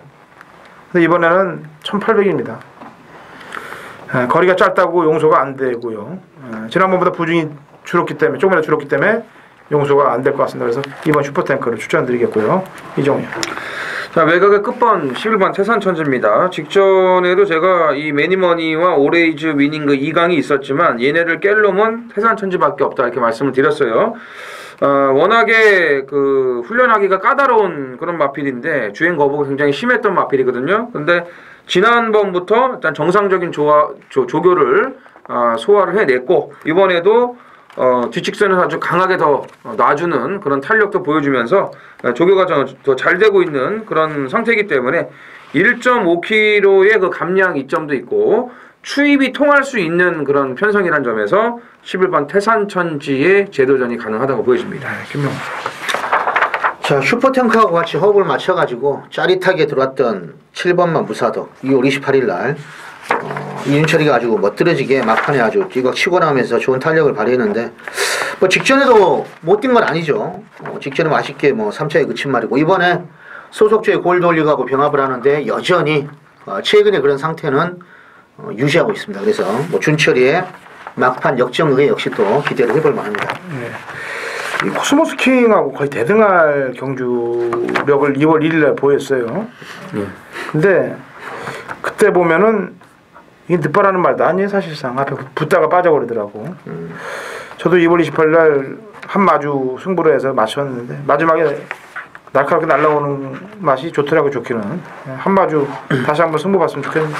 Speaker 1: 근데 이번에는 1800입니다. 거리가 짧다고 용서가 안 되고요. 지난번보다 부중이 줄었기 때문에 조금이라도 줄었기 때문에 용서가 안 될 것 같습니다. 그래서 이번 슈퍼탱크를 추천드리겠고요. 이정훈.
Speaker 3: 자, 외곽의 끝번 11번 태산천지입니다. 직전에도 제가 이 매니머니와 오레이즈 위닝 그 2강이 있었지만 얘네를 깰 놈은 태산천지밖에 없다 이렇게 말씀을 드렸어요. 워낙에 그 훈련하기가 까다로운 그런 마필인데 주행 거부가 굉장히 심했던 마필이거든요. 근데 지난번부터 일단 정상적인 조교를 소화를 해냈고 이번에도 뒷직선을 아주 강하게 더 놔주는 그런 탄력도 보여주면서 조교가 더 잘 되고 있는 그런 상태이기 때문에 1.5kg의 그 감량 이점도 있고 추입이 통할 수 있는 그런 편성이라는 점에서 11번 태산천지의 제도전이 가능하다고 보여집니다.
Speaker 1: 김명.
Speaker 2: 자, 슈퍼탱크하고 같이 호흡을 맞춰가지고 짜릿하게 들어왔던 7번만 무사도 2월 28일 날 이윤철이가 아주 멋들어지게 막판에 아주 뛰고 치고 나오면서 좋은 탄력을 발휘했는데 직전에도 못 뛴 건 아니죠. 직전에 맛있게 3차에 그친 말이고 이번에 소속주에 골돌리가고 병합을 하는데 여전히 최근에 그런 상태는 유지하고 있습니다. 그래서 준철이의 막판 역전극에 역시 또 기대를 해볼 만합니다.
Speaker 1: 네. 이 코스모스 킹하고 거의 대등할 경주력을 2월 1일날 보였어요. 근데 그때 보면은 이게 늦바라는 말도 아니에요 사실상. 앞에 붙다가 빠져버리더라고. 저도 2월 28일 날 한마주 승부로 해서 맞췄는데 마지막에 날카롭게 날라오는 맛이 좋더라고. 좋기는 한마주 다시 한번 승부 봤으면 좋겠는데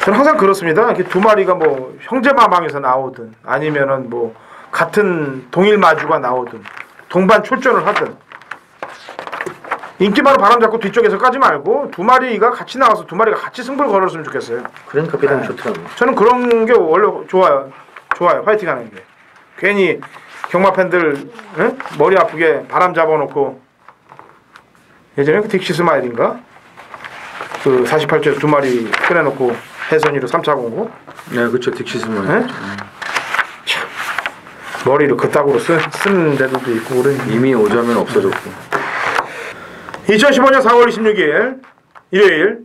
Speaker 1: 저는 항상 그렇습니다. 이렇게 두 마리가 뭐 형제마망에서 나오든 아니면은 뭐 같은 동일 마주가 나오든 동반 출전을 하든 인기마로 바람 잡고 뒤쪽에서 까지 말고 두 마리가 같이 나와서 두 마리가 같이 승부를 걸었으면 좋겠어요.
Speaker 2: 그러니까 배당 좋더라고.
Speaker 1: 저는 그런 게 원래 좋아요. 파이팅 하는 게. 괜히 경마 팬들 머리 아프게 바람 잡아놓고 예전에 그 딕시 스마일인가? 그 48초에서 두 마리 꺼내놓고 해선이로 3차 공고.
Speaker 3: 네, 그렇죠. 딕시스만.
Speaker 1: 참 머리를 그따구로 쓰는 데들도 있고 그러니.
Speaker 3: 이미 오자면 없어졌고.
Speaker 1: 2015년 4월 26일 일요일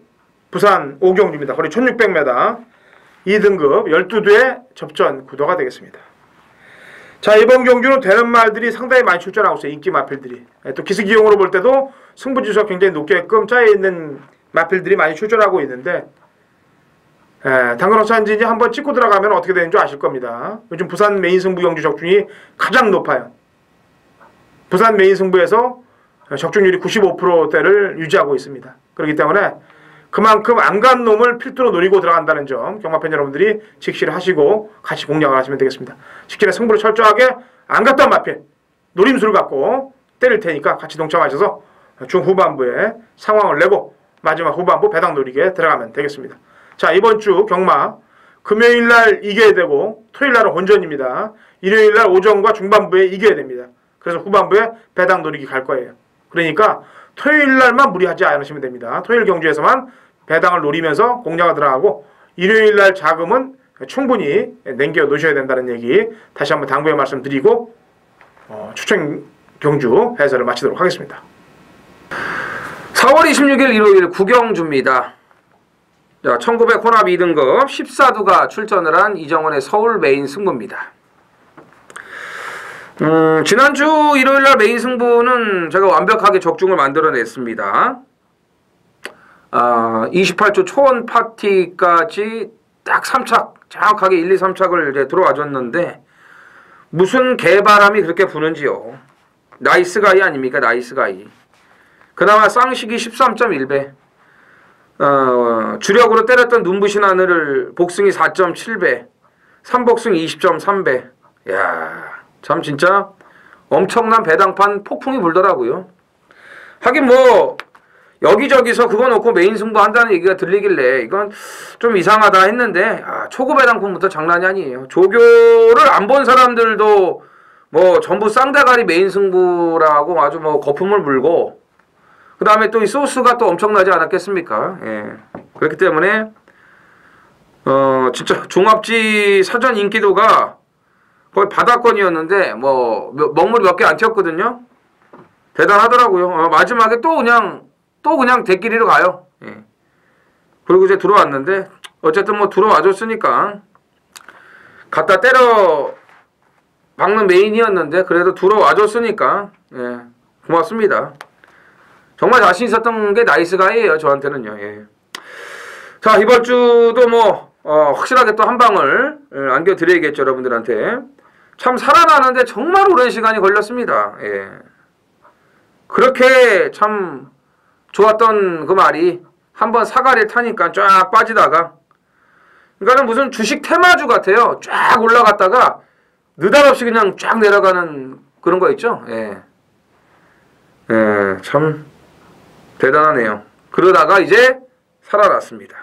Speaker 1: 부산 오경주입니다. 거리 1600m 2등급 12대 접전 구도가 되겠습니다. 자, 이번 경주는 되는 말들이 상당히 많이 출전하고 있어요. 인기 마필들이. 또 기승기용으로 볼 때도 승부지수가 굉장히 높게끔 짜여있는 마필들이 많이 출전하고 있는데 당근호산지 이제 한번 찍고 들어가면 어떻게 되는 줄 아실 겁니다. 요즘 부산 메인 승부 경주 적중이 가장 높아요. 부산 메인 승부에서 적중률이 95%대를 유지하고 있습니다. 그렇기 때문에 그만큼 안 간 놈을 필두로 노리고 들어간다는 점 경마팬 여러분들이 직시를 하시고 같이 공략을 하시면 되겠습니다. 직진의 승부를 철저하게 안 갔던 마필 노림수를 갖고 때릴 테니까 같이 동참하셔서 중후반부에 상황을 내고 마지막 후반부 배당 노리게 들어가면 되겠습니다. 자, 이번 주 경마 금요일날 이겨야 되고 토요일날은 혼전입니다. 일요일날 오전과 중반부에 이겨야 됩니다. 그래서 후반부에 배당 노리기 갈 거예요. 그러니까 토요일날만 무리하지 않으시면 됩니다. 토요일 경주에서만 배당을 노리면서 공략을 들어가고 일요일날 자금은 충분히 남겨 놓으셔야 된다는 얘기 다시 한번 당부의 말씀드리고 추천 경주 해설을 마치도록 하겠습니다.
Speaker 3: 4월 26일 일요일 구경주입니다. 자, 1900 혼합 2등급 14두가 출전을 한 이정원의 서울 메인 승부입니다. 지난주 일요일날 메인 승부는 제가 완벽하게 적중을 만들어냈습니다. 28초 초원 파티까지 딱 3착, 정확하게 1, 2, 3착을 이제 들어와줬는데 무슨 개바람이 그렇게 부는지요. 나이스가이 아닙니까? 나이스가이. 그나마 쌍식이 13.1배. 주력으로 때렸던 눈부신 하늘을 복승이 4.7배. 3복승 20.3배. 야, 참 진짜 엄청난 배당판 폭풍이 불더라고요. 하긴 뭐 여기저기서 그거 놓고 메인 승부한다는 얘기가 들리길래 이건 좀 이상하다 했는데 초고 배당품부터 장난이 아니에요. 조교를 안 본 사람들도 뭐 전부 쌍대가리 메인 승부라고 아주 뭐 거품을 물고 그 다음에 또 이 소스가 또 엄청나지 않았겠습니까? 예. 그렇기 때문에 진짜 종합지 사전 인기도가 거의 바닥권이었는데 뭐 먹물이 몇 개 안 튀었거든요. 대단하더라고요. 마지막에 또 그냥 대끼리로 가요. 예. 그리고 이제 들어왔는데 어쨌든 뭐 들어와줬으니까 갖다 때려 박는 메인이었는데 그래도 들어와줬으니까 예. 고맙습니다. 정말 자신 있었던 게 나이스가이예요. 저한테는요. 예. 자, 이번 주도 뭐 확실하게 또 한 방을 안겨드려야겠죠. 여러분들한테. 참 살아나는데 정말 오랜 시간이 걸렸습니다. 예. 그렇게 참 좋았던 그 말이 한번 사가리를 타니까 쫙 빠지다가 그러니까는 무슨 주식 테마주 같아요. 쫙 올라갔다가 느닷없이 그냥 쫙 내려가는 그런 거 있죠. 예. 예, 참 대단하네요. 그러다가 이제 살아났습니다.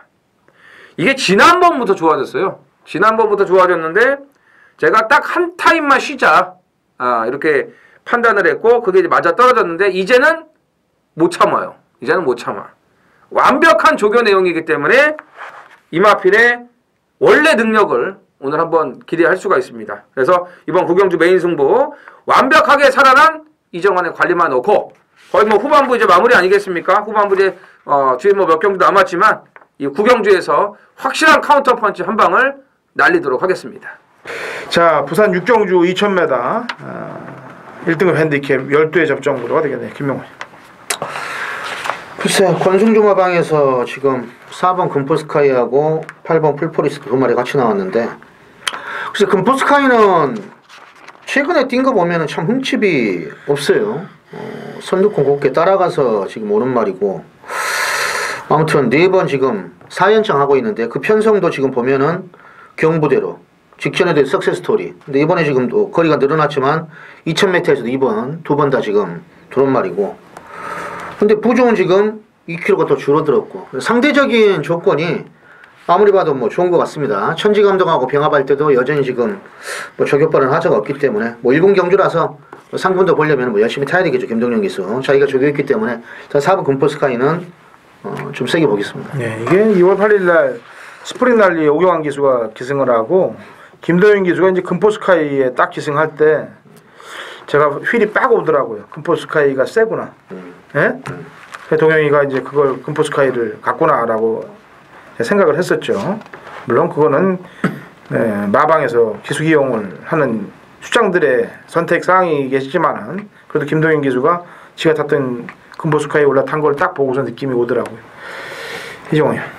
Speaker 3: 이게 지난번부터 좋아졌어요. 지난번부터 좋아졌는데 제가 딱 한 타임만 쉬자 이렇게 판단을 했고 그게 이제 맞아 떨어졌는데 이제는 못 참아요. 이제는 못 참아. 완벽한 조교 내용이기 때문에 이마필의 원래 능력을 오늘 한번 기대할 수가 있습니다. 그래서 이번 구경주 메인 승부 완벽하게 살아난 이정환의 관리만 넣고 거의 뭐 후반부 이제 마무리 아니겠습니까? 후반부 이제 뒤에 뭐 몇 경주 남았지만 이 구경주에서 확실한 카운터 펀치 한 방을 날리도록 하겠습니다.
Speaker 1: 자, 부산 6경주 2000m 1등급 핸디캡 12회 접전구도가 되겠네요. 김명훈.
Speaker 2: 글쎄 권승주마방에서 지금 4번 금포스카이하고 8번 풀포리스 두 마리 같이 나왔는데 글쎄 금포스카이는 최근에 뛴 거 보면은 참 흠집이 없어요. 선두권 곱게 따라가서 지금 오는 말이고 아무튼 4번 지금 4연장 하고 있는데 그 편성도 지금 보면은 경부대로 직전에도 석세스 스토리. 근데 이번에 지금 또 거리가 늘어났지만 2000m에서도 2번, 2번 다 지금 들어온 말이고. 근데 부종은 지금 2kg가 더 줄어들었고. 상대적인 조건이 아무리 봐도 뭐 좋은 것 같습니다. 천지감독하고 병합할 때도 여전히 지금 뭐 저격발은 하자가 없기 때문에 뭐 1군 경주라서 상분도 보려면 뭐 열심히 타야 되겠죠. 김동영 기수. 자기가 저격했기 때문에 4번 금포스카이는 좀 세게 보겠습니다.
Speaker 1: 네, 이게 2월 8일 날 스프링 랠리 오경환 기수가 기승을 하고 김도영 기수가 이제 금포스카이에 딱 기승할 때 제가 휠이 빡 오더라고요. 금포스카이가 세구나. 예? 동영이가 이제 그걸 금포스카이를 갖구나라고 생각을 했었죠. 물론 그거는 마방에서 기수 기용을 하는 수장들의 선택 사항이 계시지만은 그래도 김동현 기수가 지가 탔던 금포스카이에 올라탄 걸 딱 보고서 느낌이 오더라고요. 이정원이요.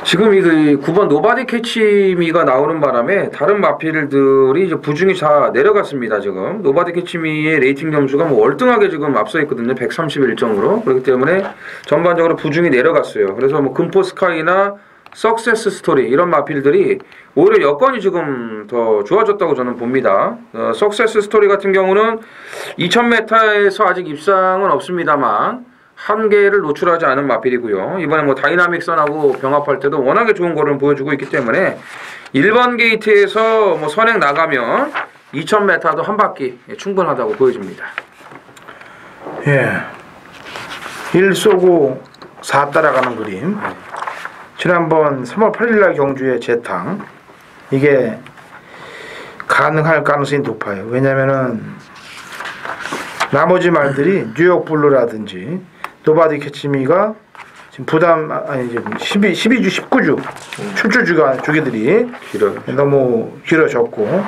Speaker 3: 지금 이 9번 노바디 캐치미가 나오는 바람에 다른 마필들이 이제 부중이 다 내려갔습니다. 지금 노바디 캐치미의 레이팅 점수가 뭐 월등하게 지금 앞서 있거든요. 131점으로. 그렇기 때문에 전반적으로 부중이 내려갔어요. 그래서 뭐 금포스카이나 석세스 스토리 이런 마필들이 오히려 여건이 지금 더 좋아졌다고 저는 봅니다. 석세스 스토리 같은 경우는 2000m에서 아직 입상은 없습니다만 한계를 노출하지 않은 마필이고요. 이번에 뭐 다이나믹 선하고 병합할 때도 워낙에 좋은 거를 보여주고 있기 때문에 1번 게이트에서 뭐 선행 나가면 2000m도 한 바퀴 충분하다고 보여집니다.
Speaker 1: 예. 1 쏘고 4 따라가는 그림. 지난번 3월 8일날 경주의 재탕 이게 가능할 가능성이 높아요. 왜냐면은 나머지 말들이 뉴욕 블루라든지 노바디 캐치미가 지금 부담 아니 지금 12주 19주 출주주가 주기들이 너무 길어졌고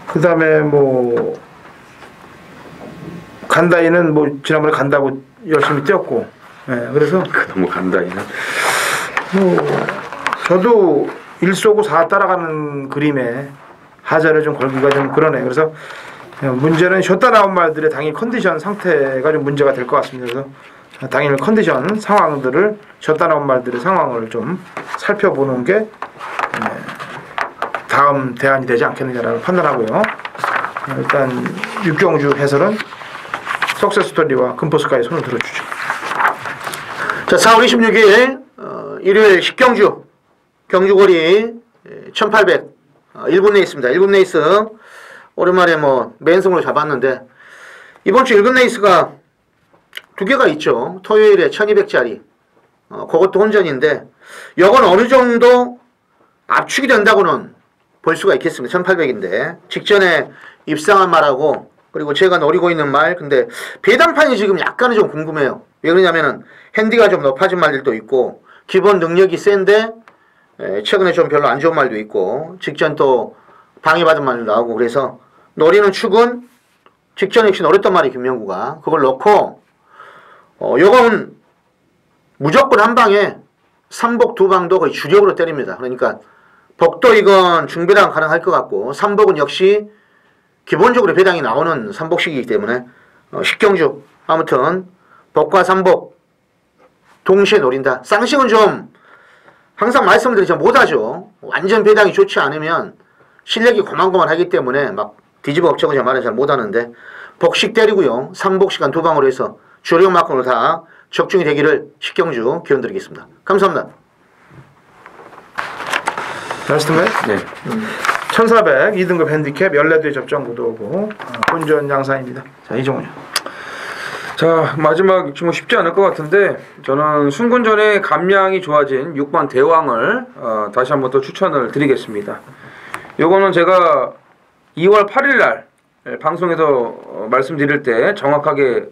Speaker 1: 그다음에 뭐 간다이는 뭐 지난번에 간다고 열심히 뛰었고 그래서
Speaker 3: 너무 간다이는
Speaker 1: 뭐 저도 1 쏘고 4 따라가는 그림에 하자를 좀 걸기가 좀 그러네요. 그래서 문제는 쉬었다 나온 말들의 당일 컨디션 상태가 좀 문제가 될 것 같습니다. 그래서 당일 컨디션 상황들을 쉬었다 나온 말들의 상황을 좀 살펴보는 게 다음 대안이 되지 않겠느냐라고 판단하고요. 일단 육경주 해설은 석세스 스토리와 금포스카이 손을 들어주죠.
Speaker 2: 자, 4월 26일 일요일 10경주 경주거리 1800 1군 레이스입니다. 1군 레이스 오랜만에 뭐 맨승으로 잡았는데 이번 주 1군 레이스가 두 개가 있죠. 토요일에 1200짜리 그것도 혼전인데 이건 어느 정도 압축이 된다고는 볼 수가 있겠습니다. 1800인데 직전에 입상한 말하고 그리고 제가 노리고 있는 말 근데 배당판이 지금 약간은 좀 궁금해요. 왜 그러냐면은 핸디가 좀 높아진 말들도 있고 기본 능력이 센데 최근에 좀 별로 안 좋은 말도 있고 직전 또 방해받은 말도 나오고 그래서 노리는 축은 직전 역시 노렸단 말이 김명구가 그걸 넣고 요거는 무조건 한 방에 3복 2방도 거의 주력으로 때립니다. 그러니까 복도 이건 중배당 가능할 것 같고 3복은 역시 기본적으로 배당이 나오는 3복식이기 때문에 10경주 아무튼 복과 3복 동시에 노린다. 쌍식은 좀 항상 말씀드리지만 못하죠. 완전 배당이 좋지 않으면 실력이 고만고만하기 때문에 막 뒤집어 엎쳐고 제 말은 잘 못하는데 복식 때리고요. 3복식 한 2방으로 해서 주력만큼으로 다 적중이 되기를 10경주 기원드리겠습니다. 감사합니다.
Speaker 1: 말씀해?
Speaker 3: 네.
Speaker 1: 1400 2등급 핸디캡 14대의 접전 구도고 본전 양상입니다. 자, 이종훈이요.
Speaker 3: 자, 마지막 좀 쉽지 않을 것 같은데 저는 순군전의 감량이 좋아진 6번 대왕을 다시 한번 또 추천을 드리겠습니다. 요거는 제가 2월 8일 날 방송에서 말씀드릴 때 정확하게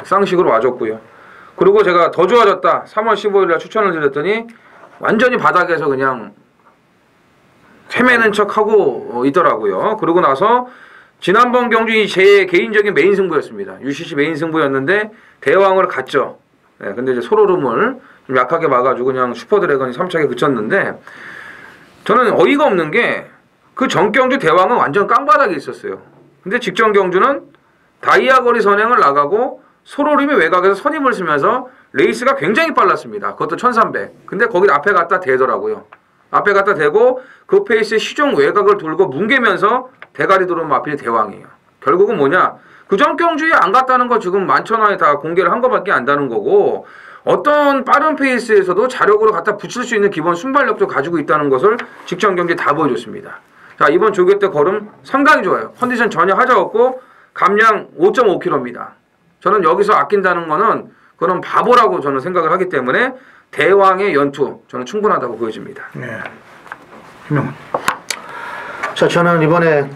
Speaker 3: 쌍식으로 와줬고요. 그리고 제가 더 좋아졌다 3월 15일 날 추천을 드렸더니 완전히 바닥에서 그냥 헤매는 척하고 있더라고요. 그러고 나서 지난번 경기 제 개인적인 메인 승부였습니다. UCC 메인 승부였는데 대왕을 갔죠. 네, 근데 이제 소로름을 좀 약하게 막아주고 그냥 슈퍼드래곤이 3차게 그쳤는데 저는 어이가 없는 게 그 전경주 대왕은 완전 깡바닥에 있었어요. 근데 직전 경주는 다이아거리 선행을 나가고 소로름이 외곽에서 선임을 쓰면서 레이스가 굉장히 빨랐습니다. 그것도 1300. 근데 거기 앞에 갖다 대더라고요. 앞에 갖다 대고 그 페이스에 시종 외곽을 돌고 뭉개면서 대가리 들어오면 하필 대왕이에요. 결국은 뭐냐? 그 전 경주에 안 갔다는 거 지금 만천하에 다 공개를 한 거밖에 안 다는 거고 어떤 빠른 페이스에서도 자력으로 갖다 붙일 수 있는 기본 순발력도 가지고 있다는 것을 직전 경기에 다 보여줬습니다. 자, 이번 조교 때 걸음 상당히 좋아요. 컨디션 전혀 하자 없고 감량 5.5km입니다. 저는 여기서 아낀다는 거는 그런 바보라고 저는 생각을 하기 때문에 대왕의 연투 저는 충분하다고 보여집니다.
Speaker 1: 네. 김영훈.
Speaker 2: 자, 저는 이번에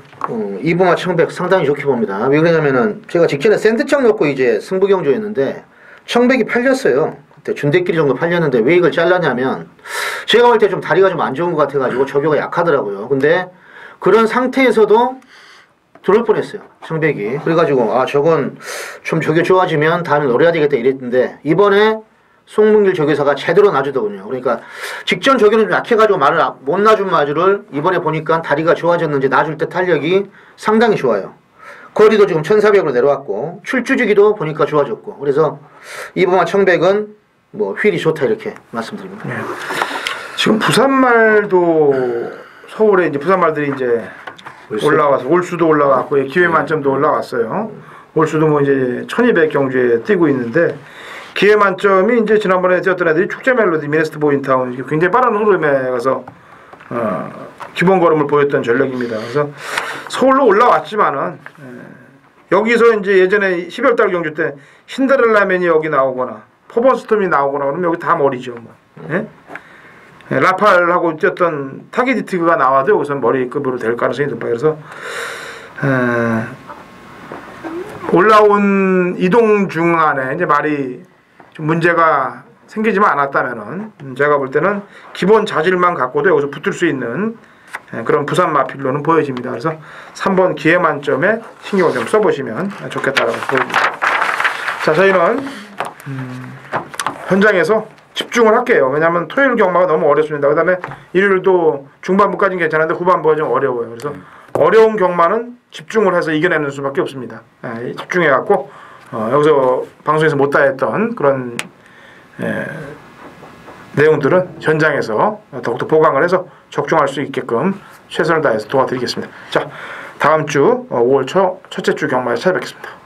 Speaker 2: 이봉화 청백 상당히 좋게 봅니다. 왜 그러냐면은 제가 직전에 샌드창 넣고 이제 승부경주였는데 청백이 팔렸어요. 그때 준대끼리 정도 팔렸는데 왜 이걸 잘랐냐면 제가 볼 때 좀 다리가 좀 안 좋은 것 같아가지고 조교가 약하더라고요. 근데 그런 상태에서도 들어올 뻔했어요. 청백이. 그래가지고 아 저건 좀 조교 좋아지면 다음에 노려야 되겠다 이랬는데 이번에 송문길 조교사가 제대로 놔주더군요. 그러니까 직전 조교는 좀 약해가지고 말을 못 놔준 마주를 이번에 보니까 다리가 좋아졌는지 놔줄 때 탄력이 상당히 좋아요. 거리도 지금 1400으로 내려왔고 출주지기도 보니까 좋아졌고 그래서 이봉화 청백은 뭐 휠이 좋다 이렇게 말씀드립니다.
Speaker 1: 네. 지금 부산말도 서울에 이제 부산말들이 이제 올라와서 올수도 올라왔고 기회 만점도 올라왔어요. 올수도 뭐 이제 1200 경주에 뛰고 있는데 기회 만점이 이제 지난번에 뛰었던 애들이 축제 멜로디 미네스트 보인타운 굉장히 빠른 흐름에 가서 기본 걸음을 보였던 전력입니다. 그래서 서울로 올라왔지만은 여기서 이제 예전에 12월달 경주 때 신데렐라맨이 여기 나오거나 퍼번스톰이 나오거나 그러면 여기 다 머리죠. 뭐. 예? 라팔하고 뛰었던 타기디티그가 나와도 여기서 머리급으로 될 가능성이 높아요. 그래서 올라온 이동 중 안에 이제 말이 좀 문제가 생기지만 않았다면은 제가 볼 때는 기본 자질만 갖고도 여기서 붙을 수 있는 그런 부산 마필로는 보여집니다. 그래서 3번 기회 만점에 신경을 좀 써보시면 좋겠다라고 보입니다. 자, 저희는 현장에서 집중을 할게요. 왜냐하면 토요일 경마가 너무 어렵습니다. 그 다음에 일요일도 중반부까지는 괜찮은데 후반부가 좀 어려워요. 그래서 어려운 경마는 집중을 해서 이겨내는 수밖에 없습니다. 집중해갖고 여기서 방송에서 못다 했던 그런 내용들은 현장에서 더욱더 보강을 해서 적중할 수 있게끔 최선을 다해서 도와드리겠습니다. 자, 다음 주 5월 첫째 주 경마에서 찾아뵙겠습니다.